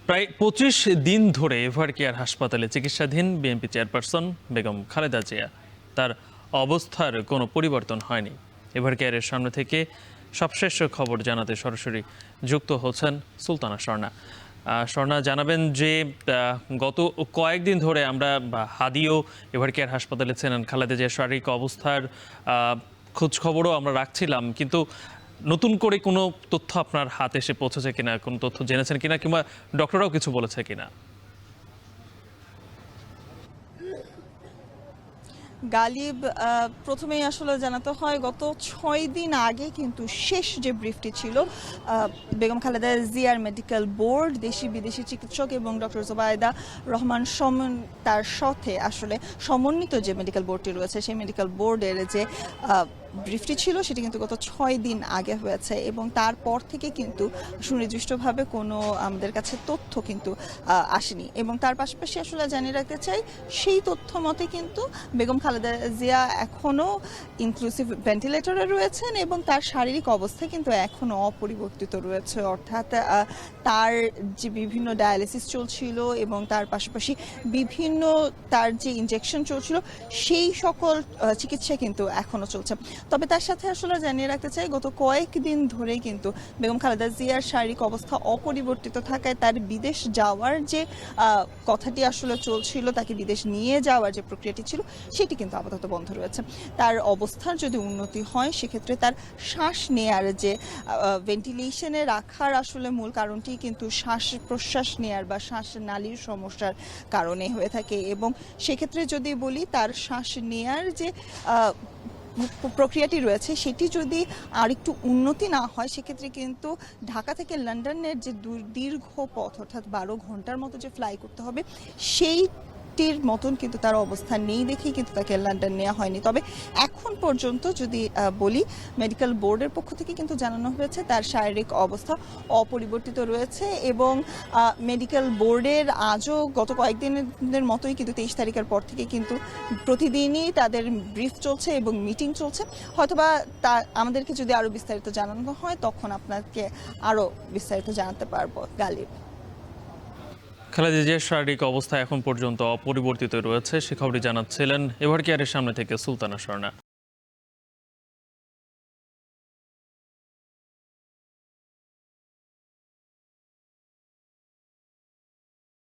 প্রায় ২৫ দিন ধরে এভার কেয়ার হাসপাতালে চিকিৎসাধীন বিএনপি চেয়ারপারসন বেগম খালেদা জিয়া। তার অবস্থার কোনো পরিবর্তন হয়নি। এভার কেয়ারের সামনে থেকে সবশেষ খবর জানাতে সরাসরি যুক্ত হচ্ছেন সুলতানা স্বর্ণা। স্বর্ণা, জানাবেন যে গত কয়েকদিন ধরে আমরা হাদিও এভার কেয়ার হাসপাতালে ছিলেন, খালেদা জিয়ার শারীরিক অবস্থার খোঁজ খবরও আমরা রাখছিলাম, কিন্তু নতুন করে কোনো তথ্য আপনার হাতে এসে পৌঁছেছে কিনা, কোনো তথ্য জেনেছেন কিনা, কিংবা ডক্টররাও কিছু বলেছে কিনা? গালিব, প্রথমেই আসলে জানাতে হয় গত ৬ দিন আগে কিন্তু শেষ যে ব্রিফটি ছিল বেগম খালেদা জিয়ার মেডিকেল বোর্ড, দেশি বিদেশি চিকিৎসক এবং ডক্টর জোবায়দা রহমান তার সাথে আসলে সমন্বিত যে মেডিকেল বোর্ডটি রয়েছে সেই মেডিকেল বোর্ডের যে ব্রিফটি ছিল সেটি কিন্তু গত ৬ দিন আগে হয়েছে এবং তারপর থেকে কিন্তু সুনির্দিষ্টভাবে কোনো আমাদের কাছে তথ্য কিন্তু আসেনি। এবং তার পাশাপাশি আসলে জানিয়ে রাখতে চাই, সেই তথ্য মতে কিন্তু বেগম খালেদা জিয়া এখনও ইনক্লুসিভ ভেন্টিলেটরে রয়েছেন এবং তার শারীরিক অবস্থা কিন্তু এখনও অপরিবর্তিত রয়েছে। অর্থাৎ তার যে বিভিন্ন ডায়ালিসিস চলছিল এবং তার পাশাপাশি বিভিন্ন তার যে ইনজেকশন চলছিল সেই সকল চিকিৎসা কিন্তু এখনও চলছে। তবে তার সাথে আসলে জানিয়ে রাখতে চাই, গত কয়েকদিন ধরেই কিন্তু বেগম খালেদা জিয়ার শারীরিক অবস্থা অপরিবর্তিত থাকায় তার বিদেশ যাওয়ার যে কথাটি আসলে চলছিল, তাকে বিদেশ নিয়ে যাওয়ার যে প্রক্রিয়াটি ছিল সেটি কিন্তু আপাতত বন্ধ রয়েছে। তার অবস্থার যদি উন্নতি হয় সেক্ষেত্রে তার শ্বাস নেয়ার যে ভেন্টিলেশনে রাখার আসলে মূল কারণটি কিন্তু শ্বাস প্রশ্বাস নেয়ার বা শ্বাস নালীর সমস্যার কারণে হয়ে থাকে এবং সেক্ষেত্রে যদি বলি তার শ্বাস নেয়ার যে প্রক্রিয়াটি রয়েছে সেটি যদি আর একটু উন্নতি না হয় সেক্ষেত্রে কিন্তু ঢাকা থেকে লন্ডনের যে দীর্ঘ পথ, অর্থাৎ ১২ ঘন্টার মতো যে ফ্লাই করতে হবে সেইটির মতন কিন্তু তার অবস্থা নেই দেখেই কিন্তু তাকে লন্ডন নেওয়া হয়নি। তবে এখন পর্যন্ত যদি বলি, মেডিকেল বোর্ডের পক্ষ থেকে কিন্তু জানানো হয়েছে তার শারীরিক অবস্থা অপরিবর্তিত রয়েছে এবং মেডিকেল বোর্ডের আজও গত কয়েকদিনের মতোই কিন্তু ২৩ তারিখের পর থেকে কিন্তু প্রতিদিনই তাদের ব্রিফ চলছে এবং মিটিং চলছে। হয়তোবা তা আমাদেরকে যদি আরও বিস্তারিত জানানো হয় তখন আপনাকে আরও বিস্তারিত জানাতে পারবো। গালিব, খালেদা জিয়ার শারীরিক অবস্থা এখন পর্যন্ত অপরিবর্তিত রয়েছে, সে খবরই জানাচ্ছিলেন এভার কেয়ারের সামনে থেকে সুলতানা স্বর্ণা।